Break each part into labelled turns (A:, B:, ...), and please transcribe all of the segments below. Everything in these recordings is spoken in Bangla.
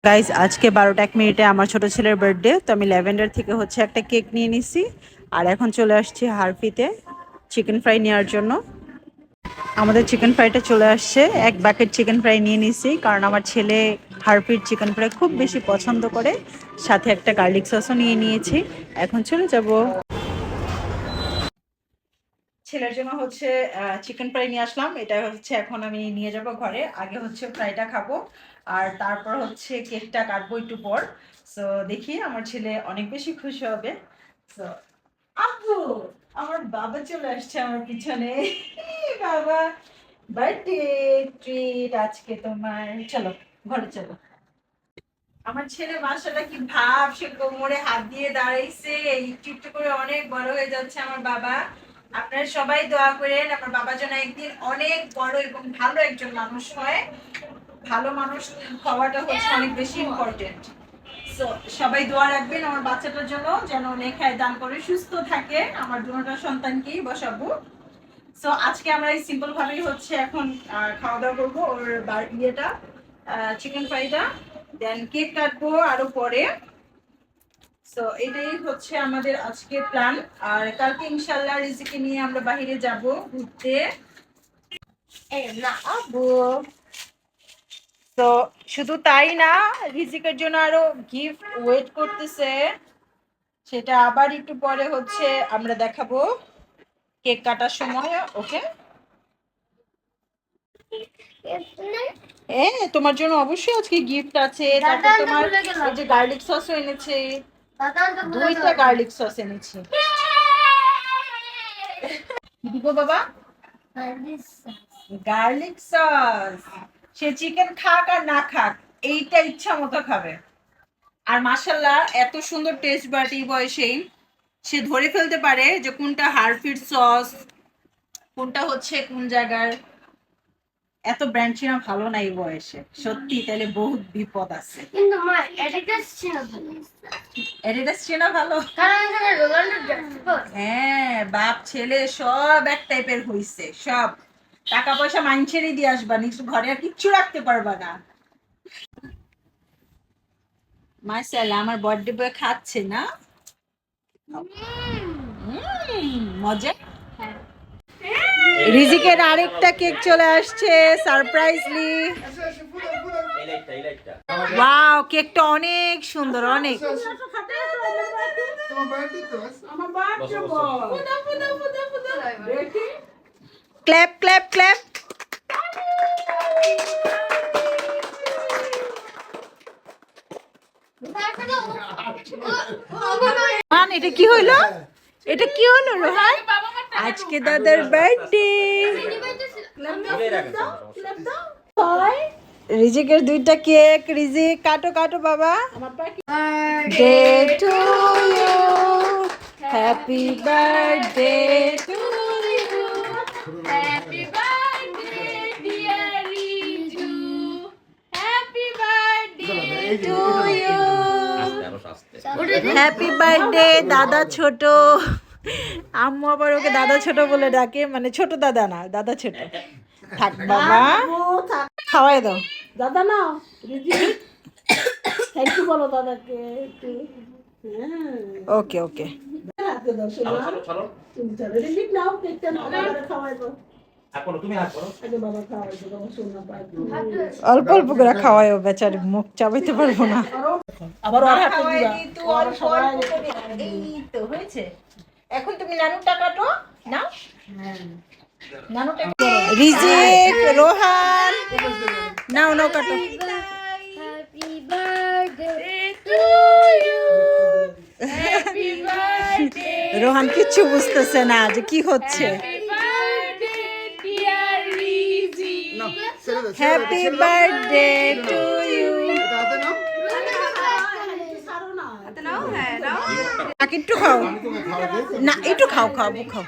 A: গাইজ আজকে 12টা 1 মিনিটে আমার ছোট ছেলের বার্থডে, তো আমি ল্যাভেন্ডার থেকে হচ্ছে একটা কেক নিয়ে নিছি। আর এখন চলে আসছি হারফিতে চিকেন ফ্রাই নেওয়ার জন্য। আমাদের চিকেন ফ্রাইটা চলে আসছে, এক বাকেট চিকেন ফ্রাই নিয়ে নিছি কারণ আমার ছেলে হারফির চিকেন ফ্রাই খুব বেশি পছন্দ করে। সাথে একটা গার্লিক সসও নিয়ে নিয়েছি। এখন চলে যাব। ছেলের জন্য হচ্ছে চিকেন ফ্রাই নিয়ে আসলাম, এটা হচ্ছে এখন আমি নিয়ে যাব ঘরে। আগে হচ্ছে ফ্রাইটা খাবো আর তারপর হচ্ছে কেকটা কাটবো একটু পর। সো দেখি আমার ছেলে অনেক বেশি খুশি হবে। সো আব্বু, আমার বাবা চলে আসছে আমার পিছনে। বাবা, বার্থডে ট্রিট আজকে তোমার, চলো ঘরে চলো। আমার ছেলে মাশাআল্লাহ কি ভাব, সে কোমরে হাত দিয়ে দাঁড়াইছে, একটু একটু করে অনেক বড় হয়ে যাচ্ছে আমার বাবা। আপনারা সবাই দোয়া করেন আমার বাবা যেন একদিন অনেক বড় এবং ভালো একজন মানুষ হয়। ভালো মানুষ হওয়াটা হচ্ছে অনেক বেশি ইম্পর্টেন্ট। সো সবাই দোয়া রাখবেন আমার বাচ্চাটার জন্য, যেন নেখায় দান করে সুস্থ থাকে। আমার দুটোটা সন্তানকেই বসাবো। সো আজকে আমরা এই সিম্পল ভাবেই হচ্ছে এখন খাওয়া দাওয়া করবো। ওর ইয়েটা চিকেন ফ্রাইটা, দেন কেক কাটবো আরো পরে। সো এটাই হচ্ছে আমাদের আজকে প্ল্যান। আর কালকে ইনশাল্লাহ রিজিকে নিয়ে আমরা বাইরে যাব ঘুরতে। না আব্বু, তো শুধু তাই না, রিজিকের জন্য আরো গিফট ওয়েট করতেছে। সেটা আবার একটু পরে হচ্ছে আমরা দেখাবো কেক কাটার সময়। ওকে, তোমার জন্য অবশ্যই আজকে গিফট আছে। তারপর তোমার এই যে গার্লিক সসও এনেছে, দুইটা গার্লিক সস এনেছি। দিব বাবা গার্লিক সস। সে চিকেন খাক আর না খাক, এইটা ইচ্ছা মতো খাবে। আর মাশাল্লাহ এত সুন্দর টেস্ট বাট এই বয়সেই সে ধরে ফেলতে পারে যে কোনটা হারফির সস, কোনটা হচ্ছে কোন জায়গার। এত ব্র্যান্ড চেনা ভালো না এই বয়সে, সত্যি। তাহলে বহুত বিপদ আছে।
B: কিন্তু মা এডিডাস চেনা ভালো।
A: এডিডাস চেনা ভালো,
B: কারণ এখানে রোনাল্ডো জার্সি পরে।
A: হ্যাঁ, বাপ ছেলে সব এক টাইপের হইছে। সব টাকা পয়সা মাইনছেরই দিয়ে আসবা, নিচু ঘরে আর কিচ্ছু রাখতে পারবা না। মাশাআল্লাহ আমার বার্থডে বয় খাচ্ছে না। মজা। রিজিকের আরেকটা কেক চলে আসছে সারপ্রাইজলি। ওয়াও, কেকটা অনেক সুন্দর, অনেক। Clap clap clap. রোহান, এটা কি হইলো? এটা কি হলো রোহান? আজকে দাদার বার্থডে। রিজিকের দুইটা কেক। রিজিক কাটো কাটো বাবা। Birthday to you, happy birthday to you,
B: happy birthday dear Riju, happy birthday
A: to you. Happy birthday দাদা ছোট। আম্মু আবার ওকে দাদা ছোট বলে ডাকে, মানে ছোট দাদা না, দাদা ছোট। থাক বাবা, খাওয়াই দাও।
C: দাদা নাও, থ্যাংক ইউ বলো দাদাকে একটু।
A: ওকে ওকে।
C: হাতে দাও শোনা। তুমি চলো রিলিক নাও, কেকটা নাও, বাবারে খাওয়াই দাও।
D: তুমি হাত করো।
C: আগে বাবা খাওয়াই দাও, বাবা শোনা পাই।
A: অল্প অল্প করে খাওয়াইও, বেচারি মুখ চাবাইতে পারবো না।
C: আবার ওর হাতে
A: খাওয়াই
C: দিবা।
A: দিই তো অল্প অল্প করে। এই তো হয়েছে। এখন তুমি নানুটা কাটো না, নানুটা। রিজিক, রোহান, নাও নাও কাটো।
B: Happy birthday to you, happy birthday
A: Rohan কিচ্ছু বুঝতেছে না যে কি হচ্ছে।
B: Birthday dear Riji.
A: Happy birthday to you. একটু খাও না, একটু খাও খাও খাও,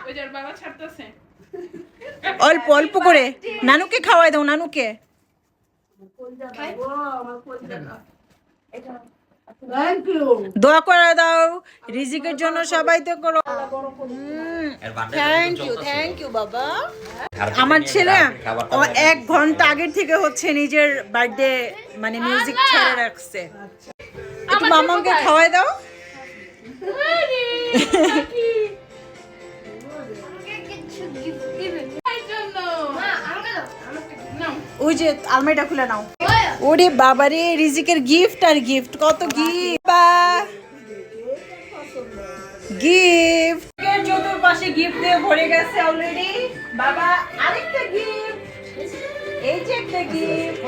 A: অল্প অল্প করে। নানুকে খাওয়াই দাও, নানুকে।
C: Thank you.
A: দোয়া করে দাও রিজিকের জন্য, সবাই তো করো। থ্যাংক ইউ বাবা। আমার ছেলে ও 1 ঘন্টা আগের থেকে হচ্ছে নিজের বার্থডে মানে মিউজিক ছেড়ে রাখছে। একটু মামাকে খাওয়াই দাও। ওই যে আলমারিটা খুলে নাও। ওরে বাবারে রিজিকের গিফট আর গিফট, কত গিফট গিফট চতুর্পাশে গিফট দিয়ে ভরে গেছে অলরেডি। বাবা আরেকটা গিফট, এই যে একটা গিফট,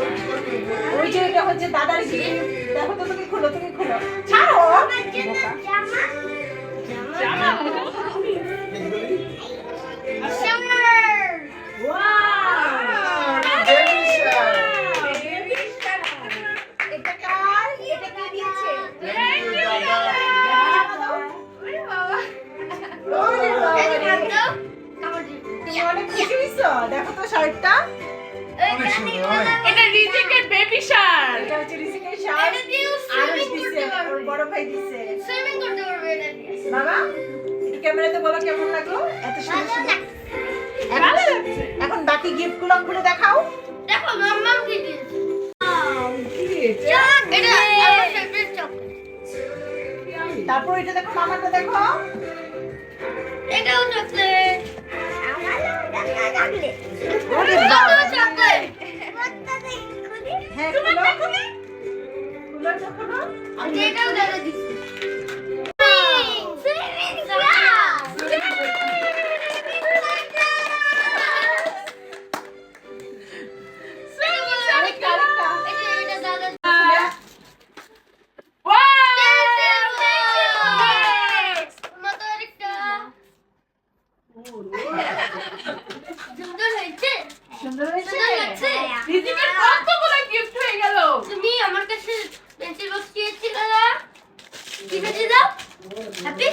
A: ওই যে এটা হচ্ছে দাদার গিফট। দেখো তো, তুমি খুলো ছাড়ো। দেখো তো শার্টটা,
B: এটা রিজিকের বেবি শার্ট।
A: এটা হচ্ছে রিজিকের শার্ট। আর দিছে ওর বড় ভাই দিছে।
B: সুইমিং করতে পারবে এটা দিয়ে।
A: বাবা একটু ক্যামেরাতে বলো কেমন লাগলো, এত সুন্দর সুন্দর। এখন বাকি গিফট গুলো খুলে দেখাও।
B: দেখো মাম্মা কি দিয়েছে। এটা আমার ফেভারিট চকলেট।
A: তারপর এটা দেখো, মামাটা দেখো।
B: এটাও চকলেট।
A: ওরে
B: এটাও
A: বাবা,
B: চকলেট।
A: হ্যাঁ খুলো তো, খুলো। আমি
B: এটাও দাদা দিছে।
A: সুন্দর হয়েছে।
B: রিজিকের কতগুলো গিফট হয়ে গেল। তুমি আমার কাছে পেন্সিল বক্স চেয়েছিলে না? ঠিক আছে দাও। হ্যাপি